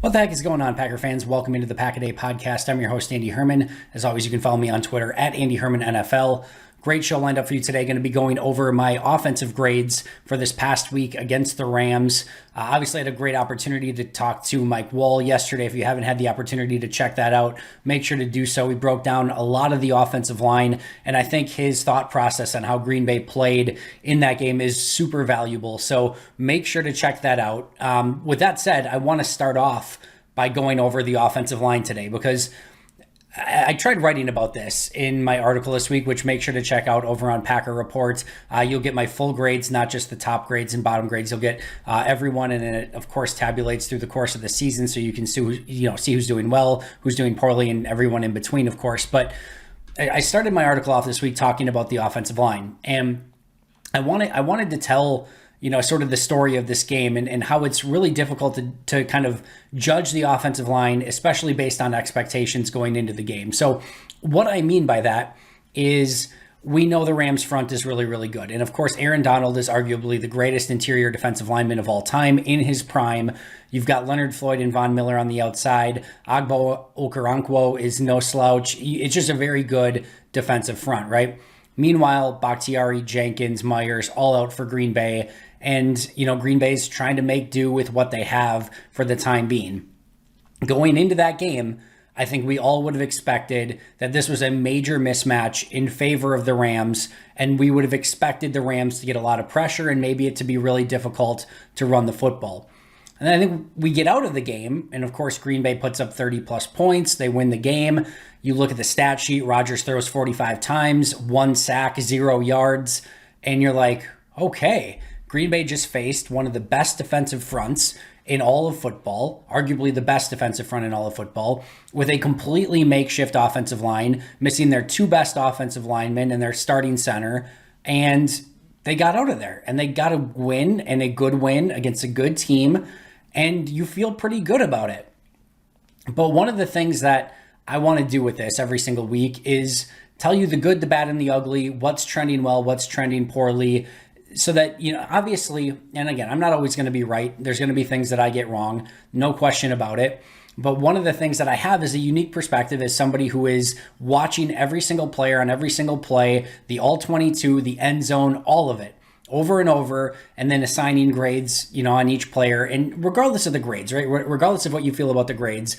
What the heck is going on, Packer fans? Welcome into the Pack a Day podcast. I'm your host, Andy Herman. As always, you can follow me on Twitter at Andy Herman NFL. Great show lined up for you today. Going to be going over my offensive grades for this past week against the Rams. Obviously, I had a great opportunity to talk to Mike Wall yesterday. If you haven't had the opportunity to check that out, make sure to do so. We broke down a lot of the offensive line, and I think his thought process on how Green Bay played in that game is super valuable. So make sure to check that out. With that said, I want to start off by going over the offensive line today because I tried writing about this in my article this week, which make sure to check out over on Packer Report. You'll get my full grades, not just the top grades and bottom grades. You'll get everyone, and then it, of course, tabulates through the course of the season, so you can see who's doing well, who's doing poorly, and everyone in between, of course. But I started my article off this week talking about the offensive line, and I wanted to tell sort of the story of this game and how it's really difficult to kind of judge the offensive line, especially based on expectations going into the game. So what I mean by that is we know the Rams front is really, really good. And of course, Aaron Donald is arguably the greatest interior defensive lineman of all time in his prime. You've got Leonard Floyd and Von Miller on the outside. Agbo Okoronkwo is no slouch. It's just a very good defensive front, right? Meanwhile, Bakhtiari, Jenkins, Myers, all out for Green Bay. And, Green Bay's trying to make do with what they have for the time being. Going into that game, I think we all would have expected that this was a major mismatch in favor of the Rams, and we would have expected the Rams to get a lot of pressure and maybe it to be really difficult to run the football. And then I think we get out of the game, and of course, Green Bay puts up 30-plus points. They win the game. You look at the stat sheet, Rodgers throws 45 times, 1 sack, 0 yards, and you're like, okay, Green Bay just faced one of the best defensive fronts in all of football, arguably the best defensive front in all of football, with a completely makeshift offensive line, missing their 2 best offensive linemen and their starting center, and they got out of there. And they got a win, and a good win against a good team, and you feel pretty good about it. But one of the things that I want to do with this every single week is tell you the good, the bad, and the ugly, what's trending well, what's trending poorly, so that, obviously, and again, I'm not always going to be right. There's going to be things that I get wrong, no question about it. But one of the things that I have is a unique perspective as somebody who is watching every single player on every single play, the all 22, the end zone, all of it, over and over, and then assigning grades, on each player. And regardless of the grades, right? Regardless of what you feel about the grades,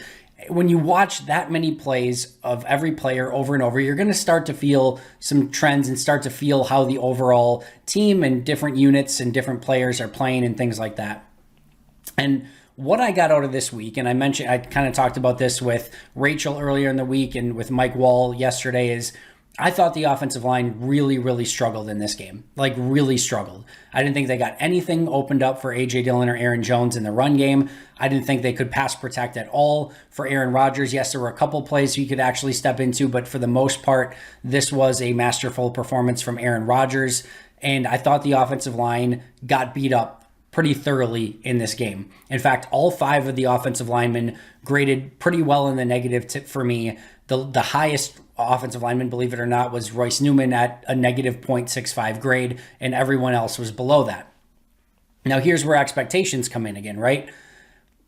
when you watch that many plays of every player over and over, you're going to start to feel some trends and start to feel how the overall team and different units and different players are playing and things like that. And what I got out of this week, and I kind of talked about this with Rachel earlier in the week and with Mike Wall yesterday, is I thought the offensive line really, really struggled in this game. Like, really struggled. I didn't think they got anything opened up for A.J. Dillon or Aaron Jones in the run game. I didn't think they could pass protect at all for Aaron Rodgers. Yes, there were a couple plays he could actually step into, but for the most part, this was a masterful performance from Aaron Rodgers. And I thought the offensive line got beat up pretty thoroughly in this game. In fact, all 5 of the offensive linemen graded pretty well in the negative for me. The highest offensive lineman, believe it or not, was Royce Newman at a negative 0.65 grade, and everyone else was below that. Now, here's where expectations come in again, right?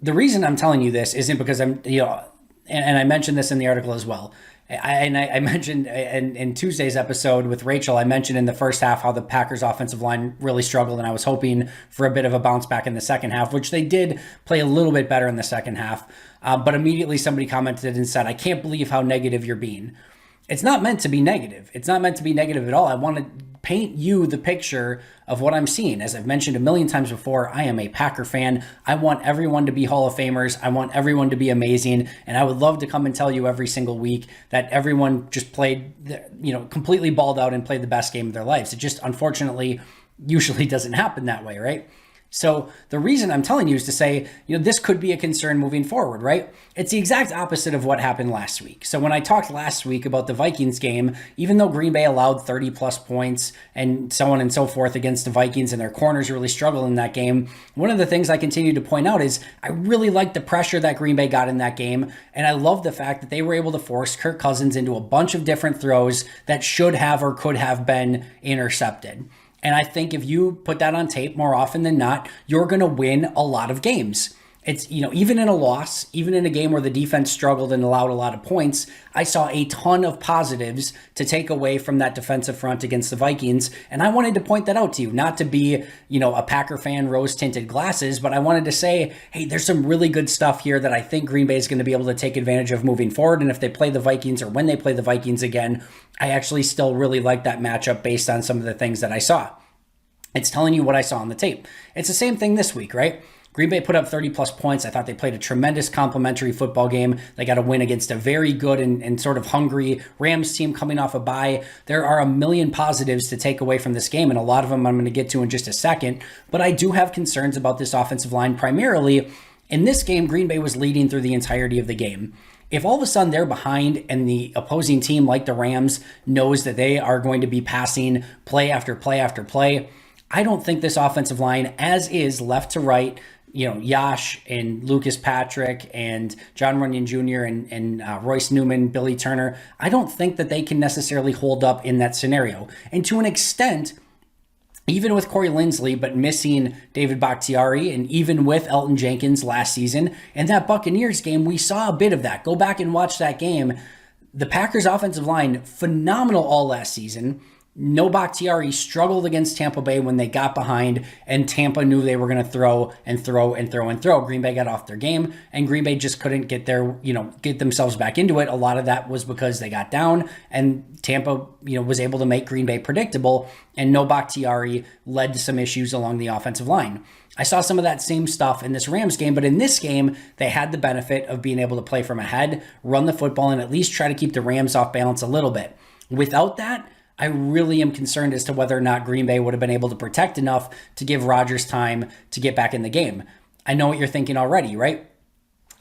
The reason I'm telling you this isn't because I'm, and I mentioned this in the article as well. I mentioned in Tuesday's episode with Rachel, I mentioned in the first half how the Packers offensive line really struggled, and I was hoping for a bit of a bounce back in the second half, which they did play a little bit better in the second half. But immediately somebody commented and said, I can't believe how negative you're being. It's not meant to be negative. It's not meant to be negative at all. I want to paint you the picture of what I'm seeing. As I've mentioned a million times before, I am a Packer fan. I want everyone to be Hall of Famers. I want everyone to be amazing. And I would love to come and tell you every single week that everyone just played, completely balled out and played the best game of their lives. It just, unfortunately, usually doesn't happen that way, right? So the reason I'm telling you is to say, this could be a concern moving forward, right? It's the exact opposite of what happened last week. So when I talked last week about the Vikings game, even though Green Bay allowed 30 plus points and so on and so forth against the Vikings and their corners really struggled in that game, one of the things I continue to point out is I really like the pressure that Green Bay got in that game. And I love the fact that they were able to force Kirk Cousins into a bunch of different throws that should have or could have been intercepted. And I think if you put that on tape more often than not, you're going to win a lot of games. It's, even in a loss, even in a game where the defense struggled and allowed a lot of points, I saw a ton of positives to take away from that defensive front against the Vikings. And I wanted to point that out to you, not to be, a Packer fan, rose-tinted glasses, but I wanted to say, hey, there's some really good stuff here that I think Green Bay is going to be able to take advantage of moving forward. And if they play the Vikings, or when they play the Vikings again, I actually still really like that matchup based on some of the things that I saw. It's telling you what I saw on the tape. It's the same thing this week, right? Green Bay put up 30 plus points. I thought they played a tremendous complimentary football game. They got a win against a very good and sort of hungry Rams team coming off a bye. There are a million positives to take away from this game, and a lot of them I'm going to get to in just a second. But I do have concerns about this offensive line. Primarily, in this game, Green Bay was leading through the entirety of the game. If all of a sudden they're behind and the opposing team, like the Rams, knows that they are going to be passing play after play after play, I don't think this offensive line, as is, left to right, Yash and Lucas Patrick and John Runyon Jr. and Royce Newman, Billy Turner, I don't think that they can necessarily hold up in that scenario. And to an extent, even with Corey Linsley, but missing David Bakhtiari, and even with Elton Jenkins last season, in that Buccaneers game, we saw a bit of that. Go back and watch that game. The Packers' offensive line, phenomenal all last season. No Bakhtiari, struggled against Tampa Bay when they got behind, and Tampa knew they were going to throw and throw and throw and throw. Green Bay got off their game, and Green Bay just couldn't get get themselves back into it. A lot of that was because they got down, and Tampa, was able to make Green Bay predictable, and no Bakhtiari led to some issues along the offensive line. I saw some of that same stuff in this Rams game, but in this game, they had the benefit of being able to play from ahead, run the football, and at least try to keep the Rams off balance a little bit. Without that, I really am concerned as to whether or not Green Bay would have been able to protect enough to give Rodgers time to get back in the game. I know what you're thinking already, right?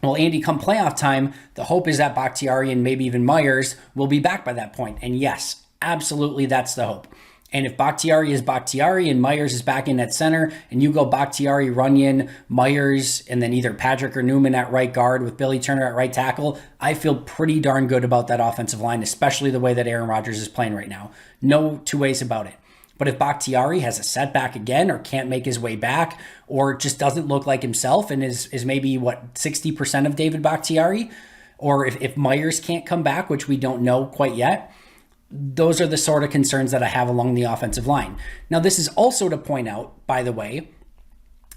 Well, Andy, come playoff time, the hope is that Bakhtiari and maybe even Myers will be back by that point. And yes, absolutely, that's the hope. And if Bakhtiari is Bakhtiari and Myers is back in at center, and you go Bakhtiari, Runyon, Myers, and then either Patrick or Newman at right guard with Billy Turner at right tackle, I feel pretty darn good about that offensive line, especially the way that Aaron Rodgers is playing right now. No two ways about it. But if Bakhtiari has a setback again, or can't make his way back, or just doesn't look like himself and is maybe, 60% of David Bakhtiari, or if Myers can't come back, which we don't know quite yet, those are the sort of concerns that I have along the offensive line. Now, this is also to point out, by the way,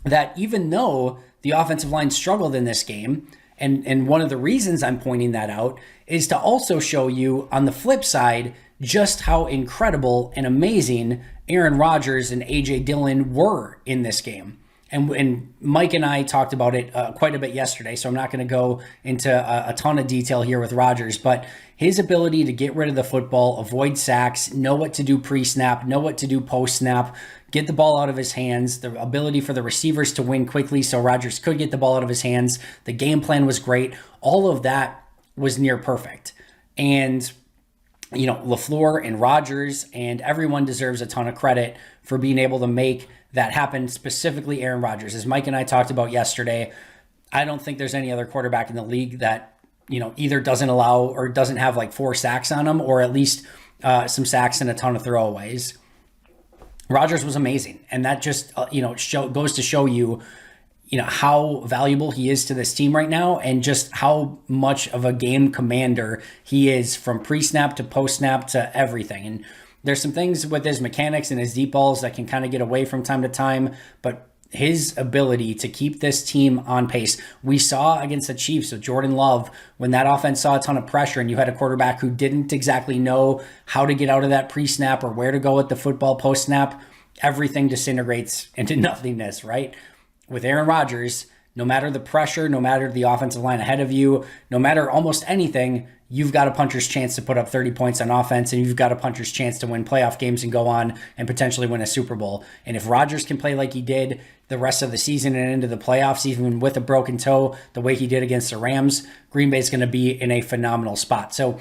that even though the offensive line struggled in this game, and one of the reasons I'm pointing that out is to also show you on the flip side just how incredible and amazing Aaron Rodgers and A.J. Dillon were in this game. And Mike and I talked about it quite a bit yesterday, so I'm not going to go into a ton of detail here with Rodgers, but his ability to get rid of the football, avoid sacks, know what to do pre-snap, know what to do post-snap, get the ball out of his hands, the ability for the receivers to win quickly so Rodgers could get the ball out of his hands. The game plan was great. All of that was near perfect. And LaFleur and Rodgers and everyone deserves a ton of credit for being able to make that happen, specifically Aaron Rodgers. As Mike and I talked about yesterday, I don't think there's any other quarterback in the league that, either doesn't allow or doesn't have like 4 sacks on him, or at least some sacks and a ton of throwaways. Rodgers was amazing. And that just, goes to show you, how valuable he is to this team right now, and just how much of a game commander he is from pre-snap to post-snap to everything. And there's some things with his mechanics and his deep balls that can kind of get away from time to time, but his ability to keep this team on pace. We saw against the Chiefs with Jordan Love, when that offense saw a ton of pressure and you had a quarterback who didn't exactly know how to get out of that pre-snap or where to go with the football post-snap, everything disintegrates into nothingness, right? With Aaron Rodgers, no matter the pressure, no matter the offensive line ahead of you, no matter almost anything, you've got a puncher's chance to put up 30 points on offense, and you've got a puncher's chance to win playoff games and go on and potentially win a Super Bowl. And if Rodgers can play like he did the rest of the season and into the playoffs, even with a broken toe, the way he did against the Rams, Green Bay's going to be in a phenomenal spot. So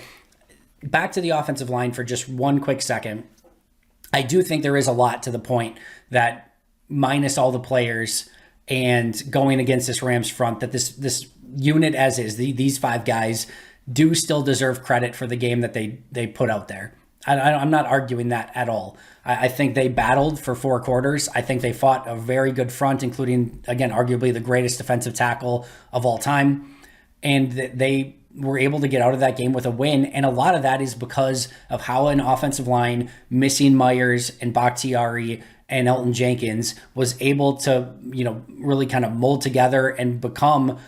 back to the offensive line for just one quick second. I do think there is a lot to the point that, minus all the players and going against this Rams front, that this unit as is, these 5 guys, do still deserve credit for the game that they put out there. I'm not arguing that at all. I think they battled for 4 quarters. I think they fought a very good front, including, again, arguably the greatest defensive tackle of all time. And they were able to get out of that game with a win. And a lot of that is because of how an offensive line missing Myers and Bakhtiari and Elton Jenkins was able to, really kind of mold together and become,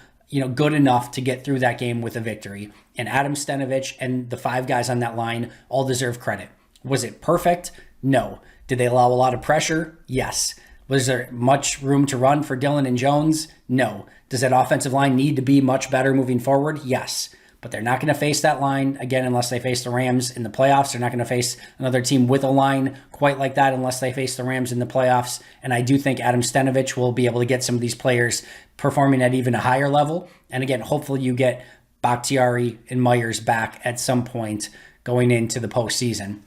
good enough to get through that game with a victory. And Adam Stenavich and the 5 guys on that line all deserve credit. Was it perfect? No. Did they allow a lot of pressure? Yes. Was there much room to run for Dillon and Jones? No. Does that offensive line need to be much better moving forward? Yes. But they're not going to face that line again unless they face the Rams in the playoffs. They're not going to face another team with a line quite like that unless they face the Rams in the playoffs. And I do think Adam Stenavich will be able to get some of these players performing at even a higher level. And again, hopefully you get Bakhtiari and Myers back at some point going into the postseason.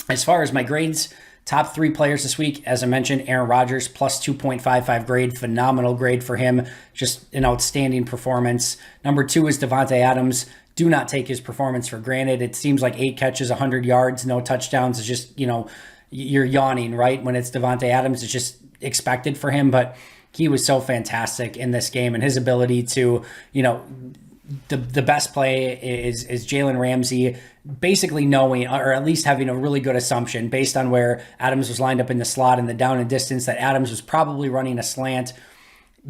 As far as my grades, top 3 players this week, as I mentioned, Aaron Rodgers, plus 2.55 grade, phenomenal grade for him, just an outstanding performance. Number 2 is Davante Adams. Do not take his performance for granted. It seems like 8 catches, 100 yards, no touchdowns is just, you're yawning, right? When it's Davante Adams, it's just expected for him, but he was so fantastic in this game, and his ability to, the best play is Jalen Ramsey basically knowing, or at least having a really good assumption based on where Adams was lined up in the slot and the down and distance, that Adams was probably running a slant,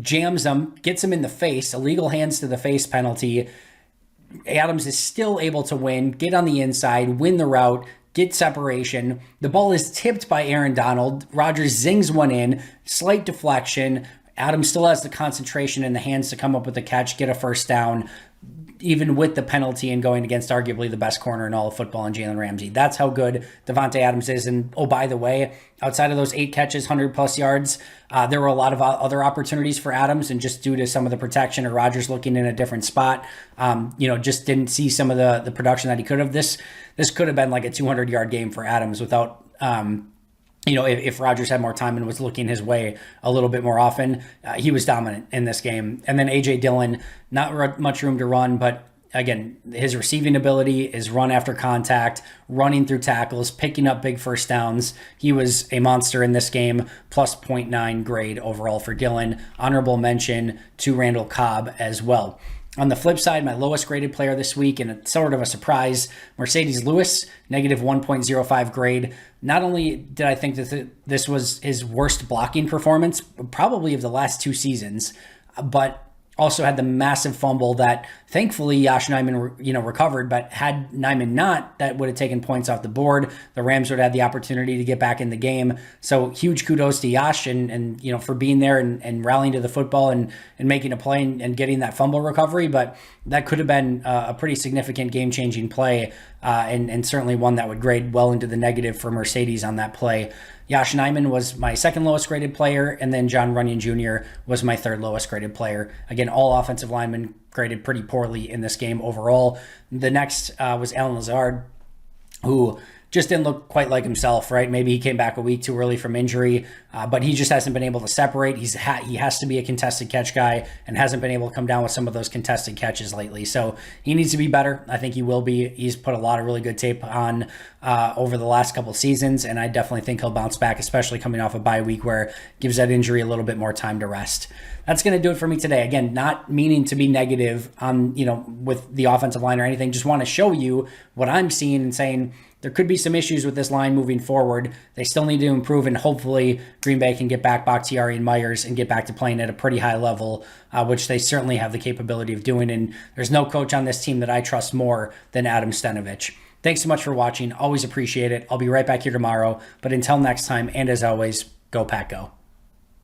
jams him, gets him in the face, illegal hands to the face penalty. Adams is still able to win, get on the inside, win the route, get separation. The ball is tipped by Aaron Donald. Rodgers zings one in, slight deflection. Adams still has the concentration in the hands to come up with the catch, get a first down, even with the penalty and going against arguably the best corner in all of football in Jalen Ramsey. That's how good Davante Adams is. And oh, by the way, outside of those 8 catches, 100+ yards, there were a lot of other opportunities for Adams, and just due to some of the protection or Rodgers looking in a different spot, just didn't see some of the production that he could have. This could have been like a 200-yard game for Adams without if Rodgers had more time and was looking his way a little bit more often. He was dominant in this game. And then A.J. Dillon, not much room to run, but again, his receiving ability is run after contact, running through tackles, picking up big first downs. He was a monster in this game, plus 0.9 grade overall for Dillon. Honorable mention to Randall Cobb as well. On the flip side, my lowest graded player this week, and it's sort of a surprise, Mercedes Lewis, negative 1.05 grade. Not only did I think that this was his worst blocking performance, probably of the last 2 seasons, but also had the massive fumble that thankfully Yosh Nijman, recovered, but had Nijman not, that would have taken points off the board. The Rams would have had the opportunity to get back in the game. So huge kudos to Yosh and for being there and rallying to the football and making a play and getting that fumble recovery. But that could have been a pretty significant game-changing play and certainly one that would grade well into the negative for Mercedes on that play. Yosh Nijman was my second lowest graded player, and then John Runyon Jr. was my third lowest graded player. Again, all offensive linemen graded pretty poorly in this game overall. The next was Allen Lazard, who just didn't look quite like himself, right? Maybe he came back a week too early from injury, but he just hasn't been able to separate. He has to be a contested catch guy and hasn't been able to come down with some of those contested catches lately. So he needs to be better. I think he will be. He's put a lot of really good tape on over the last couple seasons, and I definitely think he'll bounce back, especially coming off a bye week where it gives that injury a little bit more time to rest. That's going to do it for me today. Again, not meaning to be negative on, with the offensive line or anything. Just want to show you what I'm seeing and saying there could be some issues with this line moving forward. They still need to improve, and hopefully Green Bay can get back Bakhtiari and Myers and get back to playing at a pretty high level, which they certainly have the capability of doing. And there's no coach on this team that I trust more than Adam Stenavich. Thanks so much for watching. Always appreciate it. I'll be right back here tomorrow. But until next time, and as always, go Pack Go.